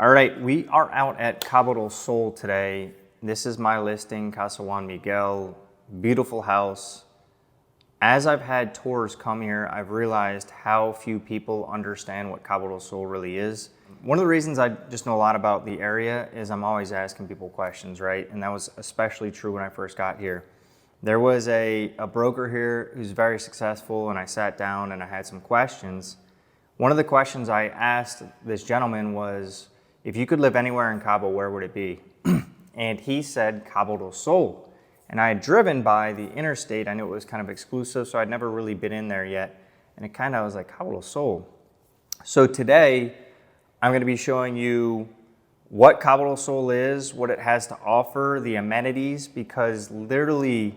All right, we are out at Cabo Del Sol today. This is my listing, Casa Juan Miguel, beautiful house. As I've had tours come here, I've realized how few people understand what Cabo Del Sol really is. One of the reasons I just know a lot about the area is I'm always asking people questions, right? And that was especially true when I first got here. There was a broker here who's very successful, and I sat down and I had some questions. One of the questions I asked this gentleman was, if you could live anywhere in Cabo, where would it be? And he said Cabo Del Sol. And I had driven by the interstate. I knew it was kind of exclusive, so I'd never really been in there yet. And it kind of was like, Cabo Del Sol. So today, I'm going to be showing you what Cabo Del Sol is, what it has to offer, the amenities, because literally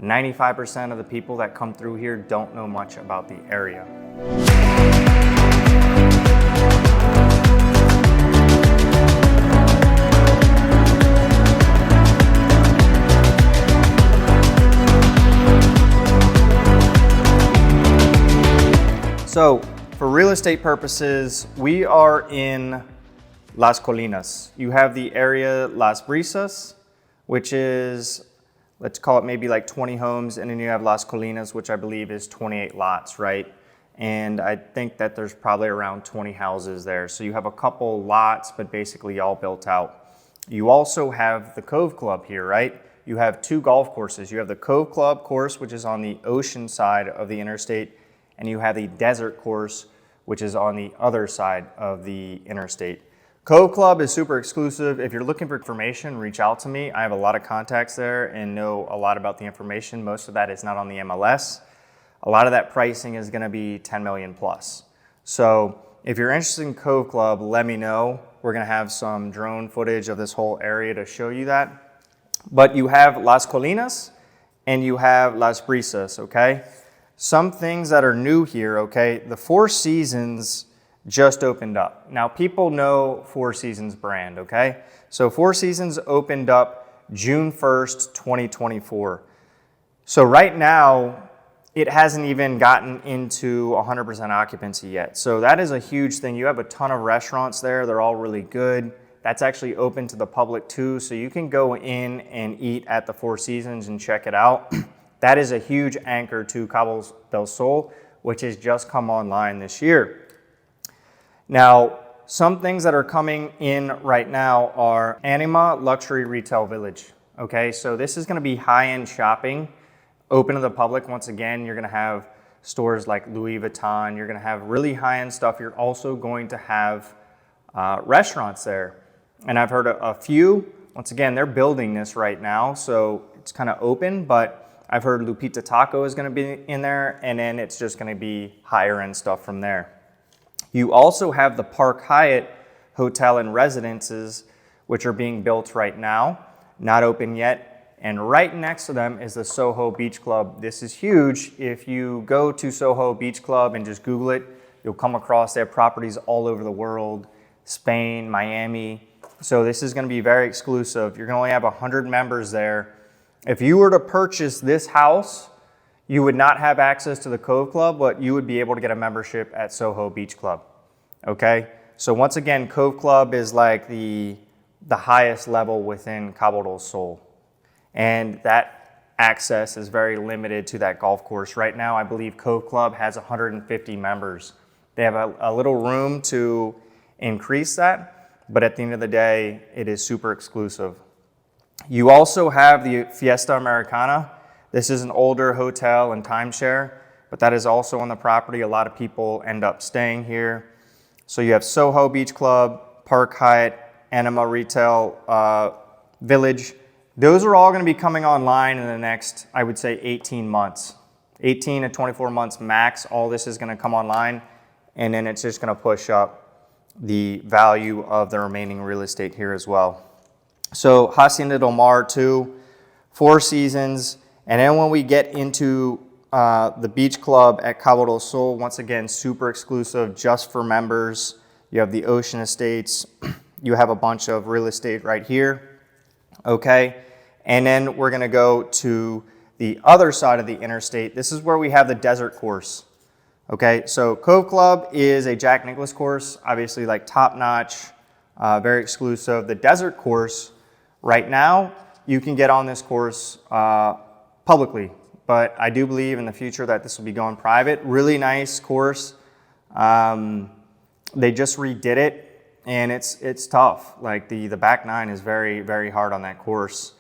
95% of the people that come through here don't know much about the area. So for real estate purposes, we are in Las Colinas. You have the area Las Brisas, which is, let's call it maybe like 20 homes, and then you have Las Colinas, which I believe is 28 lots, right? And I think that there's probably around 20 houses there. So you have a couple lots, but basically all built out. You also have the Cove Club here, right? You have two golf courses. You have the Cove Club course, which is on the ocean side of the interstate, and you have the desert course, which is on the other side of the interstate. Cove Club is super exclusive. If you're looking for information, reach out to me. I have a lot of contacts there and know a lot about the information. Most of that is not on the MLS. A lot of that pricing is gonna be 10 million plus. So if you're interested in Cove Club, let me know. We're gonna have some drone footage of this whole area to show you that. But you have Las Colinas and you have Las Brisas, okay? Some things that are new here, okay? The Four Seasons just opened up. Now, people know Four Seasons brand, okay? So Four Seasons opened up June 1st, 2024. So right now, it hasn't even gotten into 100% occupancy yet. So that is a huge thing. You have a ton of restaurants there. They're all really good. That's actually open to the public too. So you can go in and eat at the Four Seasons and check it out. That is a huge anchor to Cabo Del Sol, which has just come online this year. Now, some things that are coming in right now are Anima Luxury Retail Village. Okay, so this is gonna be high-end shopping, open to the public. Once again, you're gonna have stores like Louis Vuitton, you're gonna have really high-end stuff. You're also going to have restaurants there. And I've heard a few. Once again, they're building this right now, so it's kind of open, but I've heard Lupita Taco is going to be in there, and then it's just going to be higher end stuff from there. You also have the Park Hyatt Hotel and Residences, which are being built right now, not open yet. And right next to them is the Soho Beach Club. This is huge. If you go to Soho Beach Club and just Google it, you'll come across their properties all over the world, Spain, Miami. So this is going to be very exclusive. You're going to only have 100 members there. If you were to purchase this house, you would not have access to the Cove Club, but you would be able to get a membership at Soho Beach Club, okay? So once again, Cove Club is like the highest level within Cabo Del Sol. And that access is very limited to that golf course. Right now, I believe Cove Club has 150 members. They have a little room to increase that, but at the end of the day, it is super exclusive. You also have the Fiesta Americana. This is an older hotel and timeshare, but that is also on the property. A lot of people end up staying here. So you have Soho Beach Club, Park Hyatt, Anima Retail Village. Those are all going to be coming online in the next, I would say, 18 months. 18 to 24 months max. All this is going to come online, and then it's just going to push up the value of the remaining real estate here as well. So Hacienda Del Mar too, Four Seasons, and then when we get into the Beach Club at Cabo Del Sol, once again, super exclusive, just for members. You have the Ocean Estates. You have a bunch of real estate right here, okay? And then we're gonna go to the other side of the interstate. This is where we have the desert course, okay? So Cove Club is a Jack Nicklaus course, obviously like top-notch, very exclusive. The desert course, right now, you can get on this course publicly, but I do believe in the future that this will be going private. Really nice course. They just redid it, and it's tough. Like the back nine is very, very hard on that course.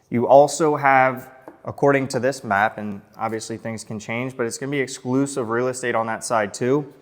You also have, according to this map, and obviously things can change, but it's going to be exclusive real estate on that side too.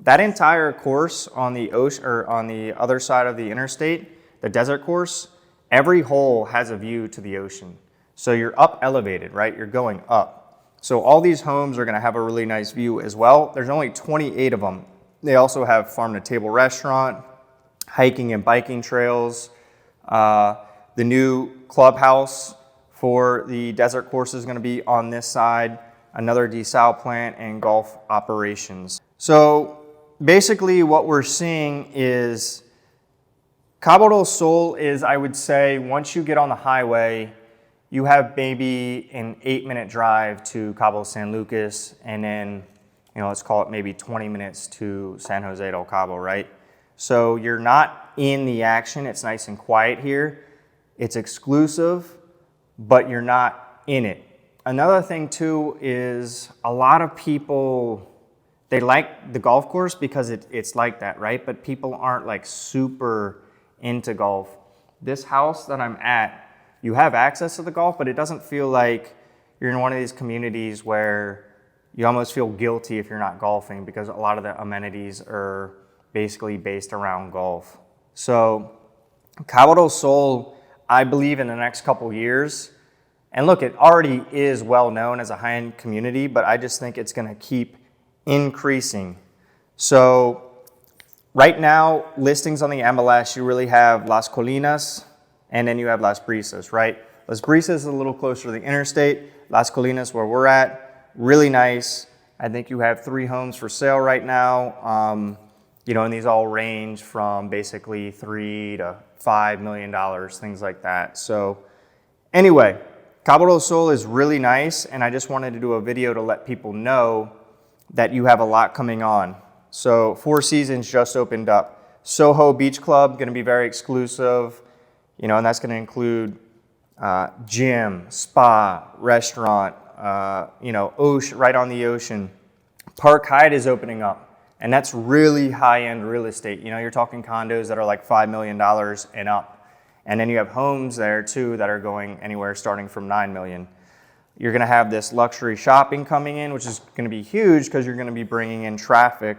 That entire course on the ocean, or on the other side of the interstate, the desert course, every hole has a view to the ocean. So you're up elevated, right? You're going up. So all these homes are going to have a really nice view as well. There's only 28 of them. They also have farm-to-table restaurant, hiking and biking trails. The new clubhouse for the desert course is going to be on this side, another desal plant, and golf operations. So basically what we're seeing is Cabo del Sol is, I would say, once you get on the highway, you have maybe an 8-minute drive to Cabo San Lucas, and then, let's call it maybe 20 minutes to San Jose del Cabo, right? So you're not in the action. It's nice and quiet here. It's exclusive, but you're not in it. Another thing too is a lot of people, they like the golf course because it's like that, right? But people aren't like super into golf. This house that I'm at, you have access to the golf, but it doesn't feel like you're in one of these communities where you almost feel guilty if you're not golfing, because a lot of the amenities are basically based around golf. So Cabo del Sol, I believe in the next couple years, and look, it already is well known as a high-end community, but I just think it's going to keep increasing. So right now, listings on the MLS, you really have Las Colinas, and then you have Las Brisas, right? Las Brisas is a little closer to the interstate. Las Colinas, where we're at, really nice. I think you have 3 homes for sale right now. And these all range from basically $3 to $5 million, things like that. So anyway, Cabo del Sol is really nice, and I just wanted to do a video to let people know that you have a lot coming on. So Four Seasons just opened up. Soho Beach Club, going to be very exclusive, and that's going to include gym, spa, restaurant, ocean, right on the ocean. Park Hyatt is opening up, and that's really high-end real estate. You're talking condos that are like $5 million and up. And then you have homes there too that are going anywhere starting from $9 million. You're going to have this luxury shopping coming in, which is going to be huge because you're going to be bringing in traffic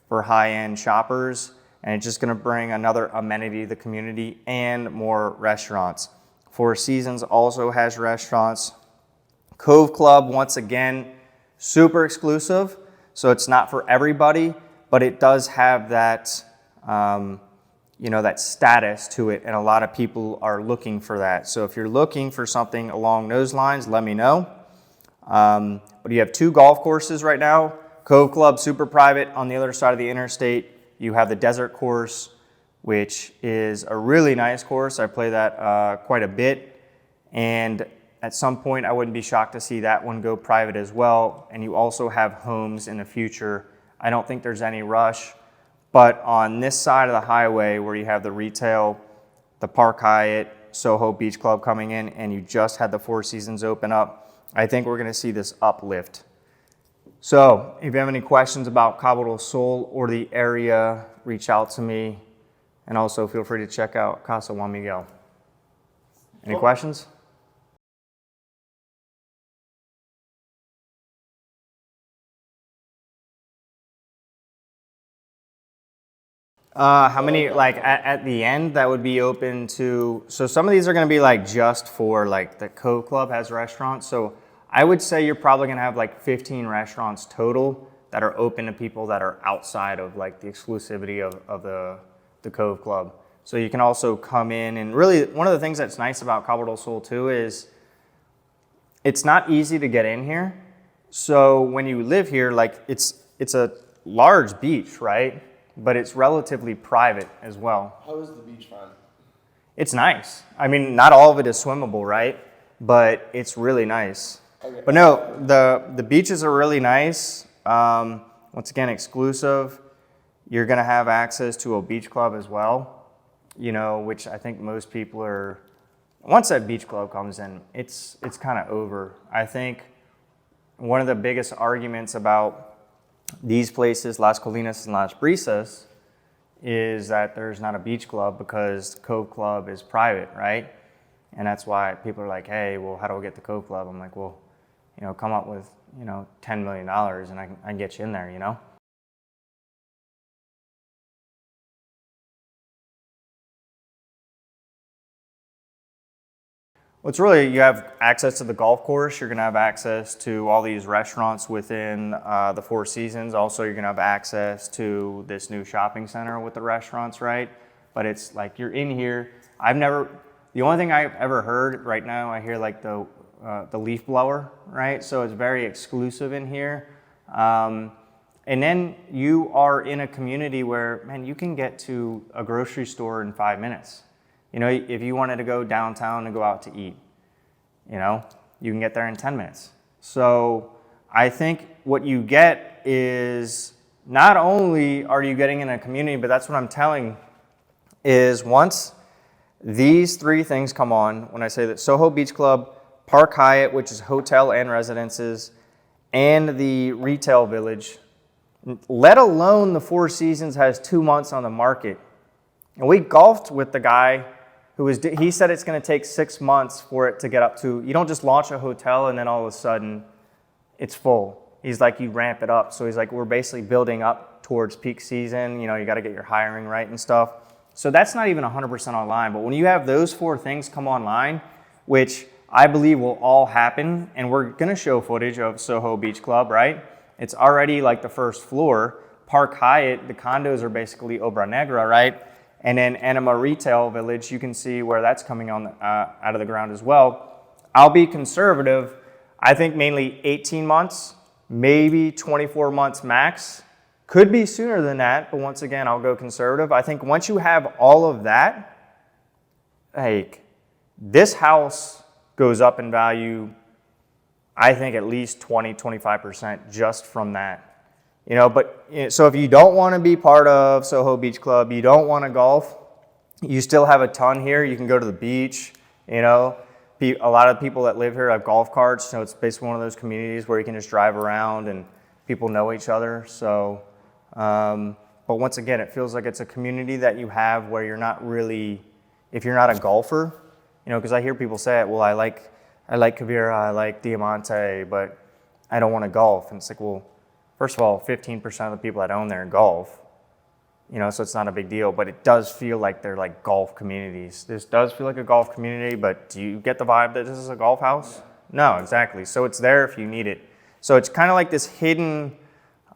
for high-end shoppers, and it's just going to bring another amenity to the community and more restaurants. Four Seasons also has restaurants. Cove Club, once again, super exclusive, so it's not for everybody, but it does have that, that status to it, and a lot of people are looking for that. So if you're looking for something along those lines, let me know. But you have 2 golf courses right now. Cove Club, super private, on the other side of the interstate. You have the desert course, which is a really nice course. I play that quite a bit, and at some point I wouldn't be shocked to see that one go private as well. And you also have homes in the future. I don't think there's any rush, but on this side of the highway where you have the retail, the Park Hyatt, Soho Beach Club coming in, and you just had the Four Seasons open up, I think we're going to see this uplift. So if you have any questions about Cabo del Sol or the area, reach out to me. And also feel free to check out Casa Juan Miguel. Any questions? How many, like at the end, that would be open to, so some of these are going to be like just for like the Cove Club has restaurants. So I would say you're probably going to have like 15 restaurants total that are open to people that are outside of like the exclusivity of the Cove Club. So you can also come in, and really one of the things that's nice about Cabo del Sol too is it's not easy to get in here. So when you live here, like it's a large beach, right? But it's relatively private as well. How is the beach front? It's nice. I mean, not all of it is swimmable, right? But it's really nice. Okay. But no, the beaches are really nice. Once again, exclusive. You're going to have access to a beach club as well. you know, which I think most people are, once that beach club comes in, it's kind of over. I think one of the biggest arguments about these places, Las Colinas and Las Brisas, is that there's not a beach club because Cove Club is private, right? And that's why people are like, hey, well, how do I get the Cove Club? I'm like, well, you know, come up with, you know, $10 million and I can get you in there, you know? Well, it's really, you have access to the golf course. You're gonna have access to all these restaurants within the Four Seasons. Also, you're gonna have access to this new shopping center with the restaurants, right? But it's like, you're in here. The only thing I've ever heard right now, I hear like the leaf blower, right? So it's very exclusive in here. And then you are in a community where, man, you can get to a grocery store in 5 minutes. You know, if you wanted to go downtown and go out to eat, you know, you can get there in 10 minutes. So I think what you get is, not only are you getting in a community, but that's what I'm telling, is once these three things come on, when I say that Soho Beach Club, Park Hyatt, which is hotel and residences, and the retail village, let alone the Four Seasons has 2 months on the market. And we golfed with the guy he said it's going to take 6 months for it to get up to, you don't just launch a hotel and then all of a sudden it's full. He's like, you ramp it up. So he's like, we're basically building up towards peak season. You know, you got to get your hiring right and stuff. So that's not even 100% online. But when you have those four things come online, which I believe will all happen, and we're going to show footage of Soho Beach Club, right? It's already like the first floor. Park Hyatt, the condos are basically Obra Negra, right? And then Anima Retail Village, you can see where that's coming on out of the ground as well. I'll be conservative. I think mainly 18 months, maybe 24 months max. Could be sooner than that, but once again, I'll go conservative. I think once you have all of that, like, this house goes up in value, I think at least 20, 25% just from that. You know, but so if you don't want to be part of Soho Beach Club, you don't want to golf, you still have a ton here. You can go to the beach. You know, a lot of people that live here have golf carts. So it's basically one of those communities where you can just drive around and people know each other. So, but once again, it feels like it's a community that you have where you're not really, if you're not a golfer, you know, because I hear people say, well, I like Quivira, I like Diamante, but I don't want to golf. And it's like, well, first of all, 15% of the people that own there golf, you know, so it's not a big deal, but it does feel like they're like golf communities. This does feel like a golf community, but do you get the vibe that this is a golf house? Yeah. No, exactly. So it's there if you need it. So it's kind of like this hidden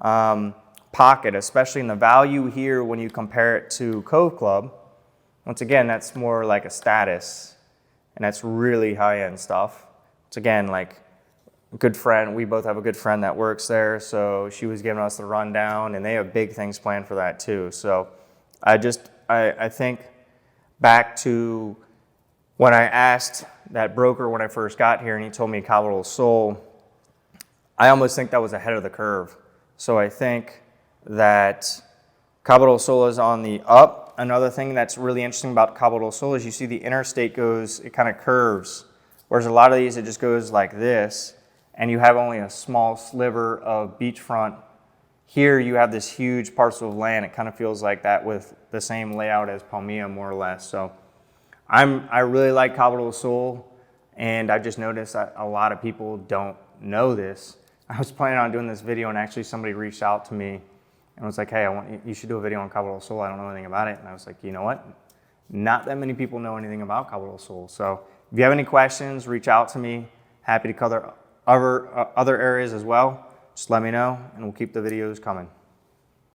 pocket, especially in the value here when you compare it to Cove Club. Once again, that's more like a status, and that's really high-end stuff. It's again like, good friend, we both have a good friend that works there, so she was giving us the rundown, and they have big things planned for that too. So I think back to when I asked that broker when I first got here and he told me Cabo Del Sol, I almost think that was ahead of the curve. So I think that Cabo Del Sol is on the up. Another thing that's really interesting about Cabo Del Sol is you see the interstate goes, it kind of curves, whereas a lot of these, it just goes like this, and you have only a small sliver of beachfront. Here you have this huge parcel of land. It kind of feels like that with the same layout as Palmilla, more or less. So I really like Cabo Del Sol, and I've just noticed that a lot of people don't know this. I was planning on doing this video, and actually somebody reached out to me and was like, hey, you should do a video on Cabo Del Sol. I don't know anything about it. And I was like, you know what? Not that many people know anything about Cabo Del Sol. So if you have any questions, reach out to me. Happy to cover other areas as well. Just let me know, and we'll keep the videos coming.